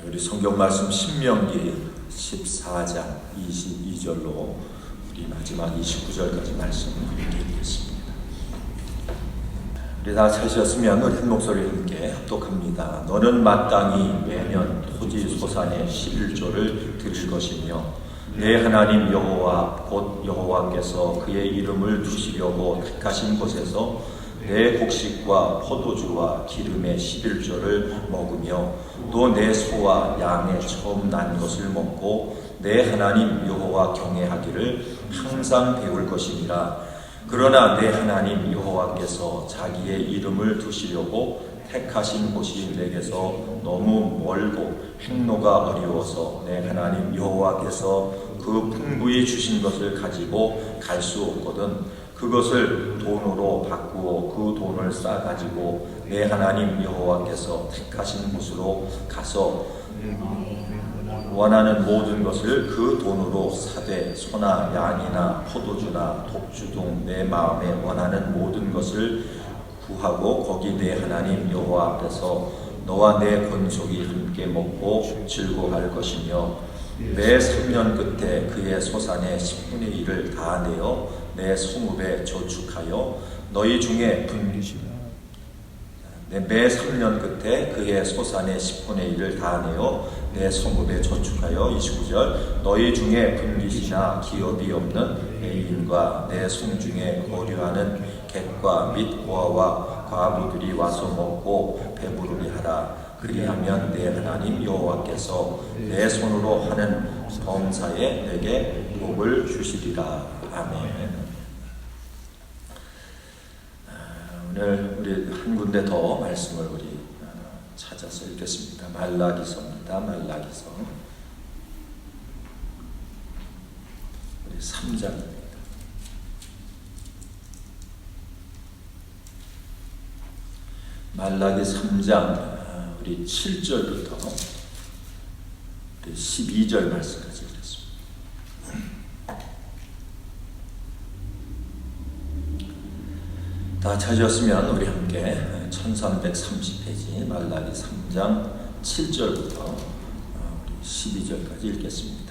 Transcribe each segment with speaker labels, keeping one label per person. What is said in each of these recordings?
Speaker 1: 우리 성경 말씀 신명기 14장 22절로 우리 마지막 29절까지 말씀 읽겠습니다. 우리 다 찾으셨으면 우리 한 목소리 함께 합독합니다. 너는 마땅히 매년 토지 소산의 11조를 드릴 것이며 내 하나님 여호와 곧 여호와께서 그의 이름을 두시려고 택하신 곳에서 내 곡식과 포도주와 기름의 11조를 먹으며 또 내 소와 양의 처음 난 것을 먹고 내 하나님 여호와 경외하기를 항상 배울 것이니라. 그러나 내 하나님 여호와께서 자기의 이름을 두시려고 택하신 곳이 내게서 너무 멀고 행로가 어려워서 내 하나님 여호와께서 그 풍부히 주신 것을 가지고 갈 수 없거든 그것을 돈으로 바꾸어 그 돈을 싸가지고 내 하나님 여호와께서 택하신 곳으로 가서 원하는 모든 것을 그 돈으로 사되 소나 양이나 포도주나 독주 등 내 마음에 원하는 모든 것을 구하고 거기 내 하나님 여호와 앞에서 너와 내 권속이 함께 먹고 즐거워할 것이며 매 3년 끝에 그의 소산의 10분의 1을 다 내어 내 성읍에 저축하여 너희 중에 매 3년 끝에 그의 소산의 10분의 1을 다 내어 내 성읍에 저축하여 29절 너희 중에 분깃이나 기업이 없는 애인과 내 성 중에 거류하는 객과 및 고아와 과부들이 와서 먹고 배부르게 하라. 그리하면 내 하나님 여호와께서 내 손으로 하는 범사에 내게 복을 주시리라. 아멘. 오늘 우리 한 군데 더 말씀을 우리 찾아서 읽겠습니다. 말라기서입니다. 말라기서 우리 3장입니다. 말라기 3장 우리 7절부터 우리 12절 말씀까지 읽겠습니다. 다 찾으셨으면 우리 함께 1330페이지 말라기 3장 7절부터 12절까지 읽겠습니다.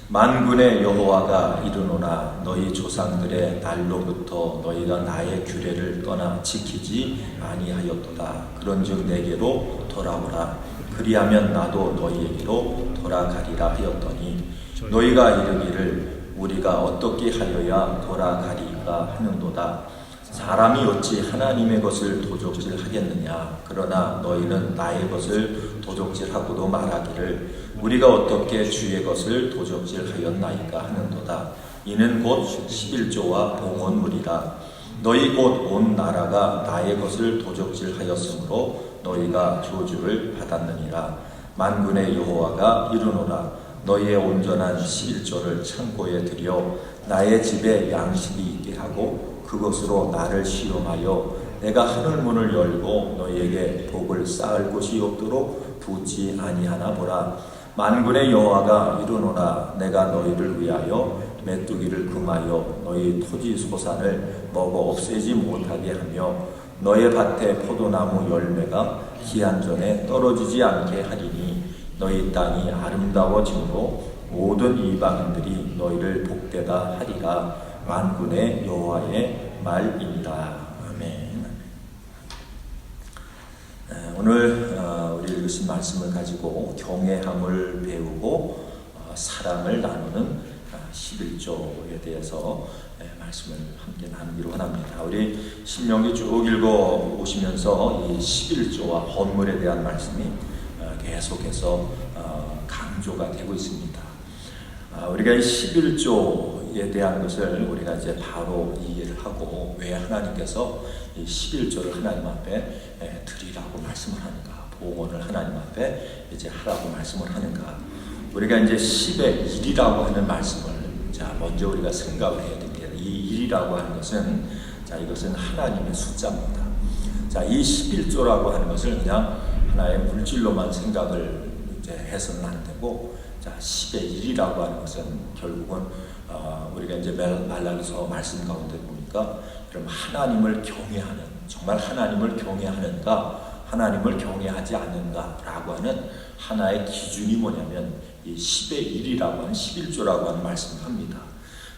Speaker 1: 만군의 여호와가 이르노나 너희 조상들의 날로부터 너희가 나의 규례를 떠나 지키지 아니하였도다. 그런즉 내게로 돌아오라. 그리하면 나도 너희에게로 돌아가리라 하였더니 너희가 이르기를 우리가 어떻게 하여야 돌아가리까 하는도다. 사람이 어찌 하나님의 것을 도적질하겠느냐. 그러나 너희는 나의 것을 도적질하고도 말하기를 우리가 어떻게 주의 것을 도적질하였나이까 하는도다. 이는 곧 11조와 봉헌물이라. 너희 곧 온 나라가 나의 것을 도적질하였으므로 너희가 저주를 받았느니라. 만군의 여호와가 이르노라. 너희의 온전한 11조를 창고에 들여 나의 집에 양식이 있게 하고 그것으로 나를 시험하여 내가 하늘문을 열고 너희에게 복을 쌓을 곳이 없도록 두지 아니하나 보라. 만군의 여호와가 이르노라. 내가 너희를 위하여 메뚜기를 금하여 너희 토지 소산을 먹어 없애지 못하게 하며 너희 밭에 포도나무 열매가 기한 전에 떨어지지 않게 하리니 너희 땅이 아름다워짐으로 모든 이방인들이 너희를 복되다 하리라. 만군의 여호와의 말이니라. 아멘. 오늘 우리 읽으신 말씀을 가지고 경외함을 배우고 사랑을 나누는 11조에 대해서 말씀을 함께 나누기로 원합니다. 우리 신명기 쭉 읽어 오시면서 이 11조와 헌물에 대한 말씀이 계속해서 강조가 되고 있습니다. 우리가 이 11조에 대한 것을 우리가 이제 바로 이해를 하고 왜 하나님께서 이 11조를 하나님 앞에 드리라고 말씀을 하는가, 봉헌을 하나님 앞에 이제 하라고 말씀을 하는가. 우리가 이제 10의 1이라고 하는 말씀을 자 먼저 우리가 생각을 해야 됩니다. 이 1이라고 하는 것은 자 이것은 하나님의 숫자입니다. 자 이 11조라고 하는 것을 그냥 하나의 물질로만 생각을 이제 해서는 안 되고 자 10의 1이라고 하는 것은 결국은 우리가 이제 말라기서 말씀 가운데 보니까 그럼 하나님을 경외하는 정말 하나님을 경외하는가 하나님을 경외하지 않는가라고 하는 하나의 기준이 뭐냐면 이 10의 1이라고 하는 11조라고 하는 말씀을 합니다.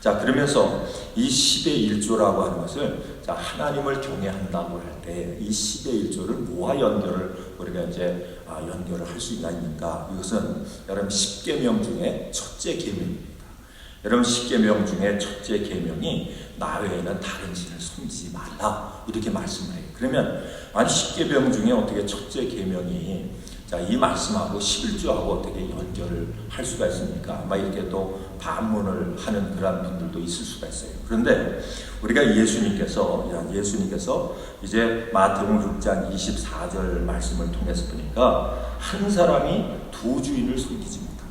Speaker 1: 자, 그러면서 이 10의 1조라고 하는 것을 하나님을 경외한다고 할 때 이 10의 1조를 뭐와 우리가 이제 연결을 할 수 있나니까 이것은 여러분 10계명 중에 첫째 계명입니다. 여러분 10계명 중에 첫째 계명이 나 외에는 다른 신을 섬기지 말라 이렇게 말씀을 해요. 그러면 10계명 중에 어떻게 첫째 계명이 이 말씀하고 11조하고 어떻게 연결을 할 수가 있습니까? 아마 이렇게 또 반문을 하는 그런 분들도 있을 수가 있어요. 그런데 우리가 예수님께서 이제 마태복음 6장 24절 말씀을 통해서 보니까 한 사람이 두 주인을 섬기지 못한다.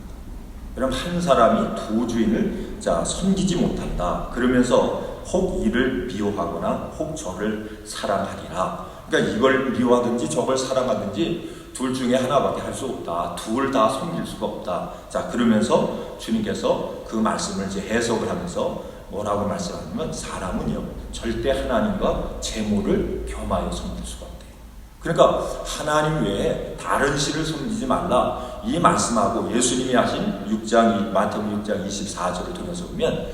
Speaker 1: 여러분 한 사람이 두 주인을 섬기지 못한다. 그러면서 혹 이를 미워하거나 혹 저를 사랑하리라. 그러니까 이걸 미워하든지 저걸 사랑하든지 둘 중에 하나밖에 할 수 없다. 둘 다 섬길 수가 없다. 그러면서 주님께서 그 말씀을 이제 해석을 하면서 뭐라고 말씀하냐면 사람은요 절대 하나님과 재물을 겸하여 섬길 수가 없대요. 그러니까 하나님 외에 다른 신을 섬기지 말라 이 말씀하고 예수님이 하신 마태복음 6장 24절을 통해서 보면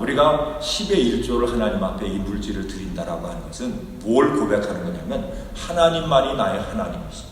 Speaker 1: 우리가 10의 1조를 하나님 앞에 이 물질을 드린다라고 하는 것은 뭘 고백하는 거냐면 하나님만이 나의 하나님이십니다.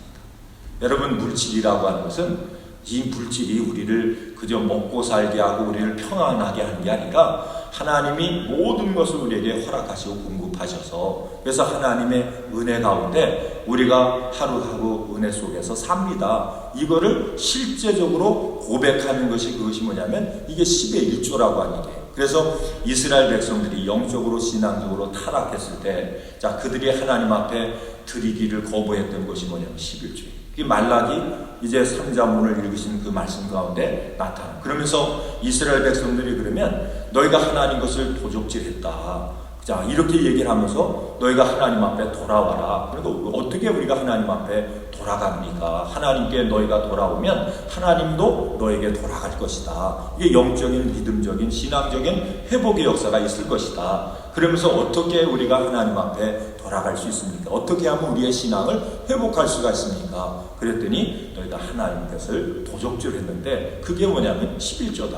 Speaker 1: 여러분 물질이라고 하는 것은 이 물질이 우리를 그저 먹고 살게 하고 우리를 평안하게 하는 게 아니라 하나님이 모든 것을 우리에게 허락하시고 공급하셔서 그래서 하나님의 은혜 가운데 우리가 하루하루 은혜 속에서 삽니다. 이거를 실제적으로 고백하는 것이 그것이 뭐냐면 이게 10의 1조라고 하는 게 그래서 이스라엘 백성들이 영적으로 신앙적으로 타락했을 때 그들이 하나님 앞에 드리기를 거부했던 것이 뭐냐면 11조예요. 말라기 이제 3자문을 읽으신 그 말씀 가운데 나타나. 그러면서 이스라엘 백성들이 그러면 너희가 하나님 것을 도적질했다. 이렇게 얘기를 하면서 너희가 하나님 앞에 돌아와라. 그러니까 어떻게 우리가 하나님 앞에 돌아갑니까? 하나님께 너희가 돌아오면 하나님도 너에게 돌아갈 것이다. 이게 영적인 믿음적인 신앙적인 회복의 역사가 있을 것이다. 그러면서 어떻게 우리가 하나님 앞에 돌아갈 수 있습니까? 어떻게 하면 우리의 신앙을 회복할 수가 있습니까? 그랬더니 너희가 하나님 것을 도적질했는데 그게 뭐냐면 11조다.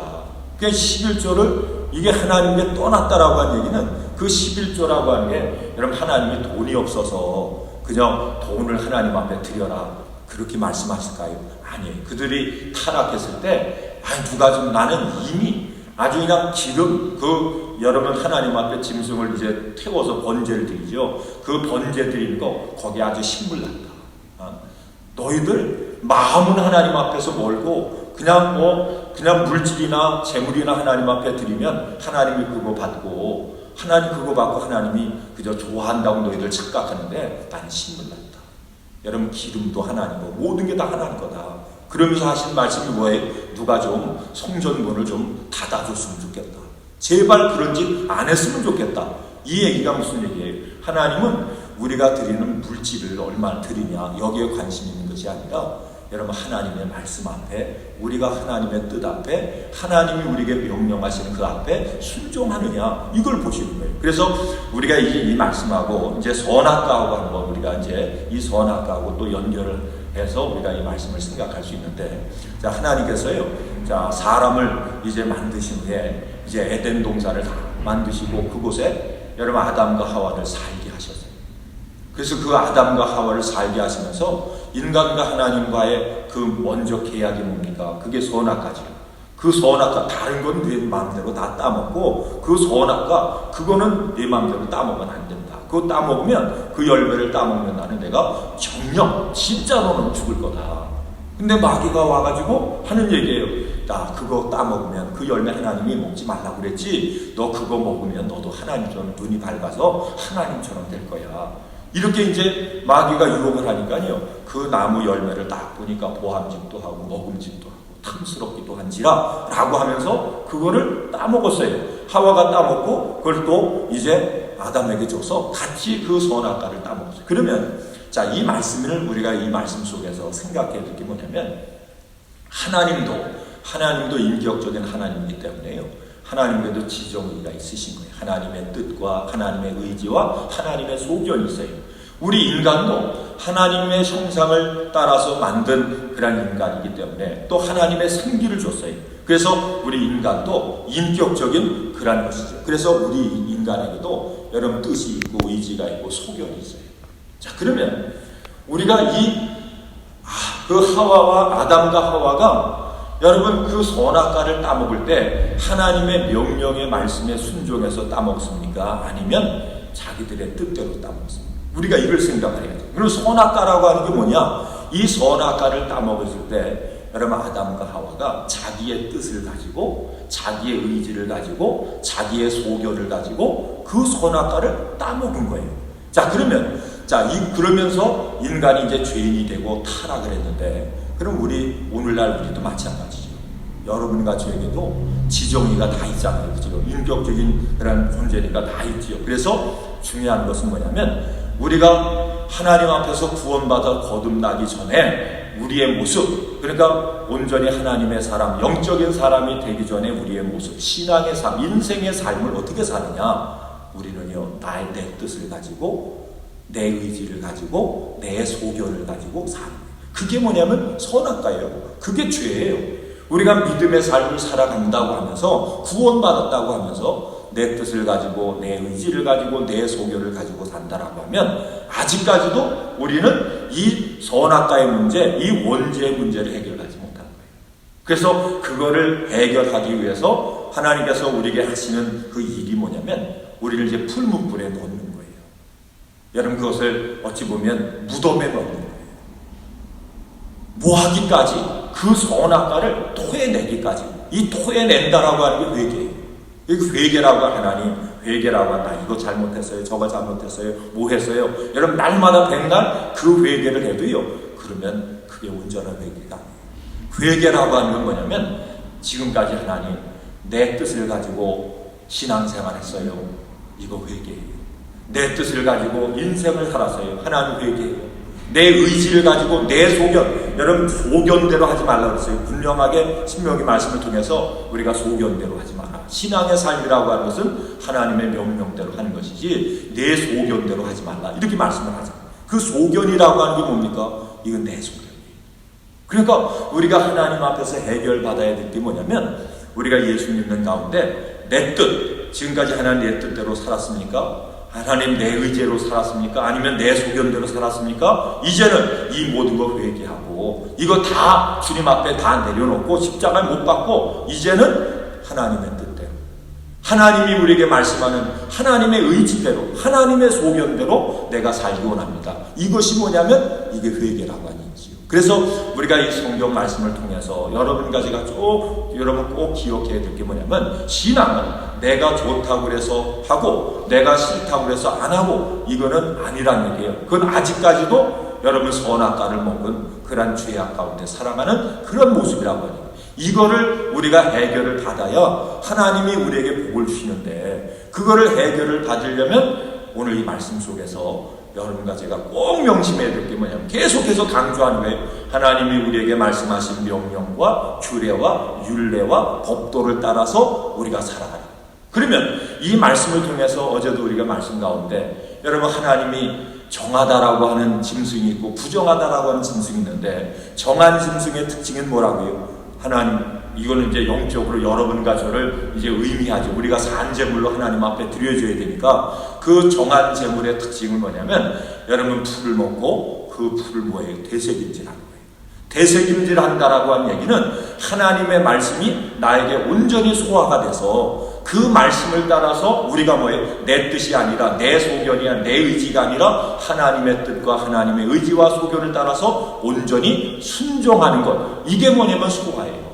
Speaker 1: 그 11조를 이게 하나님께 떠났다라고 하는 얘기는 그 11조라고 하는 게 여러분 하나님이 돈이 없어서 그냥 돈을 하나님 앞에 드려라 그렇게 말씀하실까요? 아니에요. 그들이 타락했을 때 누가 좀 나는 이미 아주 그냥 기름 여러분 하나님 앞에 짐승을 이제 태워서 번제를 드리죠. 그 번제 드리는 거 거기 아주 신물난다. 너희들 마음은 하나님 앞에서 멀고 그냥 물질이나 재물이나 하나님 앞에 드리면 하나님이 그거 받고 하나님이 그저 좋아한다고 너희들 착각하는데 나는 신물난다. 여러분 기름도 하나님이고 모든 게 다 하나님 거다. 그러면서 하신 말씀이 뭐예요? 누가 좀 성전문을 좀 닫아줬으면 좋겠다. 제발 그런 짓 안 했으면 좋겠다. 이 얘기가 무슨 얘기예요? 하나님은 우리가 드리는 물질을 얼마나 드리냐 여기에 관심 있는 것이 아니라 여러분 하나님의 말씀 앞에 우리가 하나님의 뜻 앞에 하나님이 우리에게 명령하시는 그 앞에 순종하느냐 이걸 보시는 거예요. 그래서 우리가 이 말씀하고 이제 선악과하고 한번 우리가 이제 이 선악과하고 또 연결을 해서 우리가 이 말씀을 생각할 수 있는데 하나님께서요 사람을 이제 만드신 후에 이제 에덴 동산을 다 만드시고 그곳에 여러분 아담과 하와를 살게 하셨어요. 그래서 그 아담과 하와를 살게 하시면서 인간과 하나님과의 그 먼저 계약이 뭡니까? 그게 선악과죠. 그 선악과 다른 건 네 마음대로 다 따먹고 그 선악과 그거는 네 마음대로 따먹으면 안 된다. 그거 따먹으면 그 열매를 따먹는 나는 내가 정녕 진짜로는 죽을 거다. 근데 마귀가 와가지고 하는 얘기예요. 나 그거 따먹으면 그 열매 하나님이 먹지 말라고 그랬지. 너 그거 먹으면 너도 하나님처럼 눈이 밝아서 하나님처럼 될 거야. 이렇게 이제 마귀가 유혹을 하니까요. 그 나무 열매를 딱 보니까 보암직도 하고 먹음직도 하고 탐스럽기도 한지라 라고 하면서 그거를 따먹었어요. 하와가 따먹고 그걸 또 이제 아담에게 줘서 같이 그 선악과를 따먹었어요. 그러면 이 말씀을 우리가 이 말씀 속에서 생각해야 될 게 뭐냐면 하나님도 인격적인 하나님이기 때문에요. 하나님께도 지정의가 있으신 거예요. 하나님의 뜻과 하나님의 의지와 하나님의 소견이 있어요. 우리 인간도 하나님의 형상을 따라서 만든 그런 인간이기 때문에 또 하나님의 생기를 줬어요. 그래서 우리 인간도 인격적인 그런 것이죠. 그래서 우리 인간에게도 여러분 뜻이 있고 의지가 있고 소견이 있어요. 자, 그러면 우리가 그 하와와 아담과 하와가 여러분 그 선악과를 따먹을 때 하나님의 명령의 말씀에 순종해서 따먹습니까? 아니면 자기들의 뜻대로 따먹습니까? 우리가 이걸 생각해야죠. 그럼 선악과라고 하는 게 뭐냐? 이 선악과를 따먹었을 때 여러분 아담과 하와가 자기의 뜻을 가지고 자기의 의지를 가지고 자기의 소견을 가지고 그 선악과를 따먹은 거예요. 자, 그러면 그러면서 인간이 이제 죄인이 되고 타락을 했는데, 그럼 우리 오늘날 우리도 마찬가지죠. 여러분과 저에게도 지정의가 다 있잖아요. 그죠? 인격적인 그런 존재니까 다 있지요. 그래서 중요한 것은 뭐냐면 우리가 하나님 앞에서 구원받아 거듭나기 전에 우리의 모습, 그러니까 온전히 하나님의 사람, 영적인 사람이 되기 전에 우리의 모습, 신앙의 삶, 인생의 삶을 어떻게 사느냐? 우리는요, 내 뜻을 가지고 내 의지를 가지고 내 소견을 가지고 사는 거예요. 그게 뭐냐면 선악과예요. 그게 죄예요. 우리가 믿음의 삶을 살아간다고 하면서 구원받았다고 하면서 내 뜻을 가지고 내 의지를 가지고 내 소견을 가지고 산다라고 하면 아직까지도 우리는 이 선악과의 문제, 이 원죄의 문제를 해결하지 못한 거예요. 그래서 그거를 해결하기 위해서 하나님께서 우리에게 하시는 그 일이 뭐냐면 우리를 이제 풀무불에 넣는 거예요. 여러분, 그것을 어찌 보면 무덤에 넣는 거예요. 뭐하기까지? 그 선악과를 토해내기까지. 이 토해낸다라고 하는 게 회개예요. 이 회개라고 하나님, 회개라고 한다. 이거 잘못했어요. 저거 잘못했어요. 뭐 했어요? 여러분, 날마다 백날 그 회개를 해도요, 그러면 그게 온전한 회개가 아니에요. 회개라고 하는 건 뭐냐면 지금까지 하나님 내 뜻을 가지고 신앙생활 했어요. 이거 회개예요. 내 뜻을 가지고 인생을 살았어요. 하나님 회개예요. 내 의지를 가지고 내 소견, 여러분 소견대로 하지 말라고 했어요. 분명하게 신명기 말씀을 통해서 우리가 소견대로 하지 마라. 신앙의 삶이라고 하는 것은 하나님의 명령대로 하는 것이지 내 소견대로 하지 말라. 이렇게 말씀을 하잖아요. 그 소견이라고 하는 게 뭡니까? 이건 내 소견이에요. 그러니까 우리가 하나님 앞에서 해결받아야 될 게 뭐냐면 우리가 예수 믿는 가운데 내 뜻, 지금까지 하나님 내 뜻대로 살았습니까? 하나님 내 의지로 살았습니까? 아니면 내 소견대로 살았습니까? 이제는 이 모든 거 회개하고 이거 다 주님 앞에 다 내려놓고 십자가에 못 박고 이제는 하나님의 뜻대로, 하나님이 우리에게 말씀하는 하나님의 의지대로, 하나님의 소견대로 내가 살기 원합니다. 이것이 뭐냐면 이게 회개라고 하는 거지요. 그래서 우리가 이 성경 말씀을 통해서 여러분과 제가 여러분 꼭 기억해야 될 게 뭐냐면 신앙은 내가 좋다고 그래서 하고 내가 싫다고 그래서 안 하고 이거는 아니란 얘기예요. 그건 아직까지도 여러분 선악과를 먹은 그런 죄악 가운데 살아가는 그런 모습이라고 하니까 이거를 우리가 해결을 받아야 하나님이 우리에게 복을 주시는데 그거를 해결을 받으려면 오늘 이 말씀 속에서 여러분과 제가 꼭 명심해야 될 게 뭐냐면 계속해서 강조하는 거예요. 하나님이 우리에게 말씀하신 명령과 규례와 율례와 법도를 따라서 우리가 살아가라. 그러면 이 말씀을 통해서 어제도 우리가 말씀 가운데 여러분 하나님이 정하다라고 하는 짐승이 있고 부정하다라고 하는 짐승이 있는데 정한 짐승의 특징은 뭐라고요? 하나님, 이거는 이제 영적으로 여러분과 저를 이제 의미하죠. 우리가 산제물로 하나님 앞에 드려줘야 되니까 그 정한 제물의 특징은 뭐냐면 여러분 풀을 먹고 그 풀을 뭐예요? 되새김질하는 거예요. 되새김질한다라고 하는 얘기는 하나님의 말씀이 나에게 온전히 소화가 돼서 그 말씀을 따라서 우리가 뭐예요? 내 뜻이 아니라 내 소견이 아니라 내 의지가 아니라 하나님의 뜻과 하나님의 의지와 소견을 따라서 온전히 순종하는 것. 이게 뭐냐면 소화예요.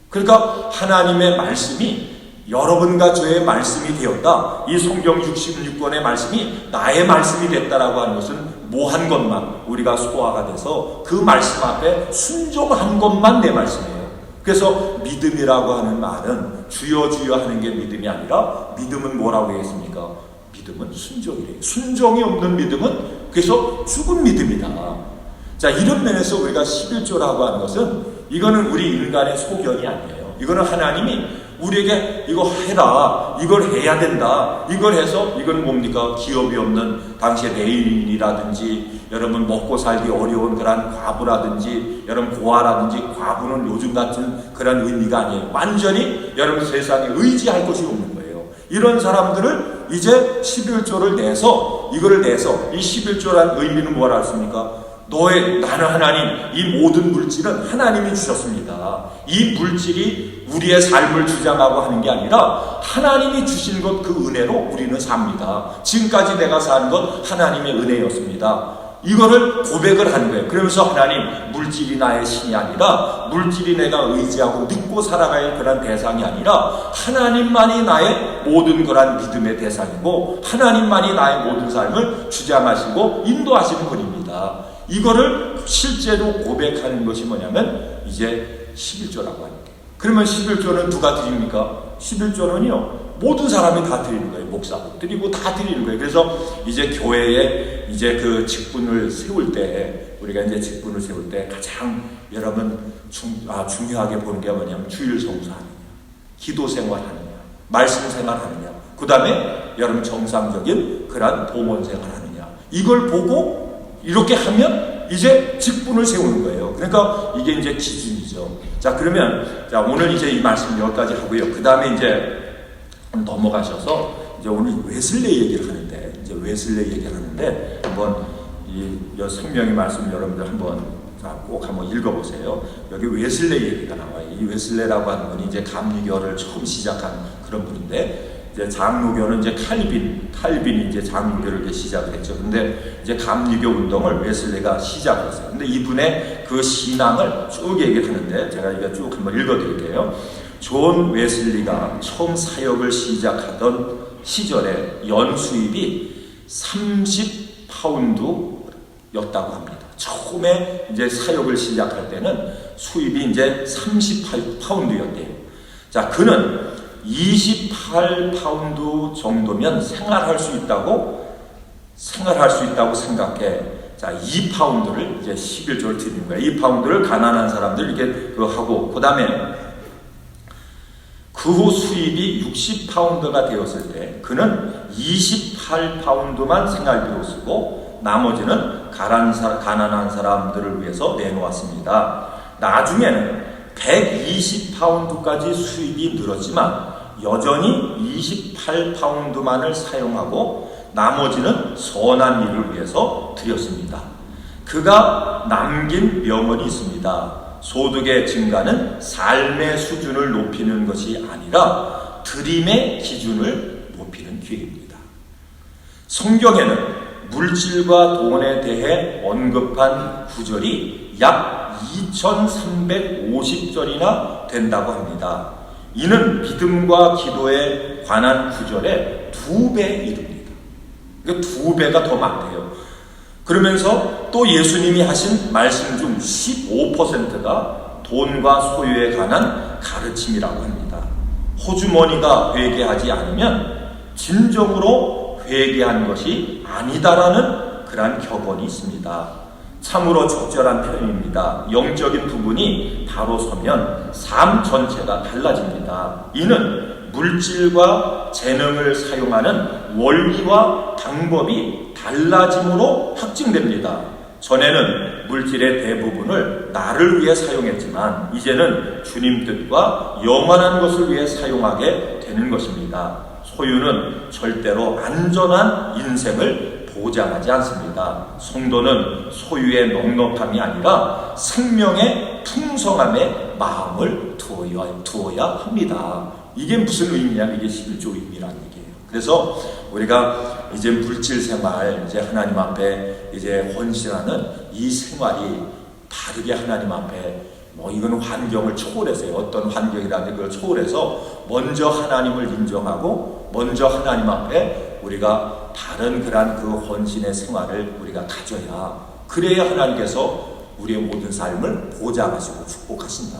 Speaker 1: 그러니까 하나님의 말씀이 여러분과 저의 말씀이 되었다. 이 성경 66권의 말씀이 나의 말씀이 됐다라고 하는 것은 뭐한 것만 우리가 소화가 돼서 그 말씀 앞에 순종한 것만 내 말씀이에요. 그래서 믿음이라고 하는 말은 주여 주여 하는 게 믿음이 아니라 믿음은 뭐라고 했습니까? 믿음은 순종이래요. 순종이 없는 믿음은 그래서 죽은 믿음이다. 자, 이런 면에서 우리가 11조라고 하는 것은 이거는 우리 인간의 소견이 아니에요. 이거는 하나님이 우리에게 이거 해라, 이걸 해야 된다, 이걸 해서 이건 뭡니까? 기업이 없는 당시의 내인이라든지 여러분 먹고 살기 어려운 그런 과부라든지 여러분 고아라든지 과부는 요즘 같은 그런 의미가 아니에요. 완전히 여러분 세상에 의지할 것이 없는 거예요. 이런 사람들을 이제 11조를 내서 이거를 내서 이 11조란 의미는 뭐라 했습니까? 나는 하나님, 이 모든 물질은 하나님이 주셨습니다. 이 물질이 우리의 삶을 주장하고 하는 게 아니라 하나님이 주신 것 그 은혜로 우리는 삽니다. 지금까지 내가 산 것 하나님의 은혜였습니다. 이거를 고백을 하는 거예요. 그러면서 하나님, 물질이 나의 신이 아니라 물질이 내가 의지하고 믿고 살아갈 그런 대상이 아니라 하나님만이 나의 모든 그런 믿음의 대상이고 하나님만이 나의 모든 삶을 주장하시고 인도하시는 분입니다. 이거를 실제로 고백하는 것이 뭐냐면 이제 11조라고 하는 거예요. 그러면 11조는 누가 드립니까? 11조는요 모든 사람이 다 드리는 거예요. 목사도 드리고 다 드리는 거예요. 그래서 이제 교회에 이제 그 직분을 세울 때 우리가 이제 직분을 세울 때 가장 여러분 중요하게 보는 게 뭐냐면 주일 성수하느냐, 기도 생활하느냐, 말씀 생활하느냐, 그 다음에 여러분 정상적인 그런 봉헌 생활하느냐, 이걸 보고 이렇게 하면 이제 직분을 세우는 거예요. 그러니까 이게 이제 기준이죠. 자, 그러면 자 오늘 이제 이 말씀 여기까지 하고요. 그 다음에 이제 넘어가셔서 이제 오늘 웨슬레이 얘기를 하는데 이제 웨슬레이 얘기를 하는데 한번 이 성경의 말씀 여러분들 한번 꼭 한번 읽어보세요. 여기 웨슬레이 얘기가 나와요. 이 웨슬레라고 하는 분이 이제 감리교를 처음 시작한 그런 분인데. 이제 장로교는 이제 칼빈이 이제 장로교를 이제 시작을 했죠. 근데 이제 감리교 운동을 웨슬레가 시작을 했어요. 근데 이분의 그 신앙을 쭉 얘기를 하는데 제가 이거 쭉 한번 읽어드릴게요. 존 웨슬리가 처음 사역을 시작하던 시절에 연수입이 30파운드였다고 합니다. 처음에 이제 사역을 시작할 때는 수입이 이제 38파운드였대요. 자, 그는 28파운드 정도면 생활할 수 있다고 생각해. 자, 2파운드를 이제 11조를 드리는 거예요. 2파운드를 가난한 사람들 이렇게 그거 하고, 그 다음에 그 후 수입이 60파운드가 되었을 때 그는 28파운드만 생활비로 쓰고 나머지는 가난한 사람들을 위해서 내놓았습니다. 나중에는 120파운드까지 수입이 늘었지만 여전히 28파운드만을 사용하고 나머지는 선한 일을 위해서 드렸습니다. 그가 남긴 명언이 있습니다. 소득의 증가는 삶의 수준을 높이는 것이 아니라 드림의 기준을 높이는 길입니다. 성경에는 물질과 돈에 대해 언급한 구절이 약 2350절이나 된다고 합니다. 이는 믿음과 기도에 관한 구절의 2배에 이릅니다. 그러니까 2배가 더 많대요. 그러면서 또 예수님이 하신 말씀 중 15%가 돈과 소유에 관한 가르침이라고 합니다. 호주머니가 회개하지 않으면 진정으로 회개한 것이 아니다라는 그러한 격언이 있습니다. 참으로 적절한 표현입니다. 영적인 부분이 바로 서면 삶 전체가 달라집니다. 이는 물질과 재능을 사용하는 원리와 방법이 달라짐으로 확증됩니다. 전에는 물질의 대부분을 나를 위해 사용했지만 이제는 주님 뜻과 영원한 것을 위해 사용하게 되는 것입니다. 소유는 절대로 안전한 인생을 보장하지 않습니다. 성도는 소유의 넉넉함이 아니라 생명의 풍성함에 마음을 두어야 합니다. 이게 무슨 의미냐? 이게 11조 의미라는 얘기예요. 그래서 우리가 이제 물질 생활, 이제 하나님 앞에 이제 헌신하는 이 생활이 바르게 하나님 앞에 이거는 환경을 초월해서요. 어떤 환경이라든지 그걸 초월해서 먼저 하나님을 인정하고 먼저 하나님 앞에 우리가 다른 그러한 그 헌신의 생활을 우리가 가져야 그래야 하나님께서 우리의 모든 삶을 보장하시고 축복하신다.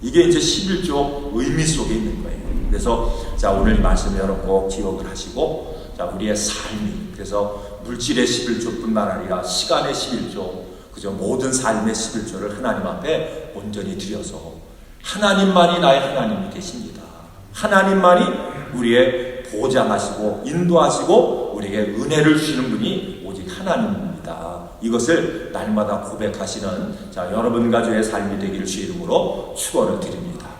Speaker 1: 이게 이제 11조 의미 속에 있는 거예요. 그래서 자 오늘 이 말씀 여러분 꼭 기억을 하시고 자 우리의 삶이 그래서 물질의 11조뿐만 아니라 시간의 11조 그저 모든 삶의 11조를 하나님 앞에 온전히 드려서 하나님만이 나의 하나님이 되십니다. 하나님만이 우리의 보장하시고 인도하시고 우리에게 은혜를 주시는 분이 오직 하나님입니다. 이것을 날마다 고백하시는 여러분 가족의 삶이 되기를 주의 이름으로 축원을 드립니다.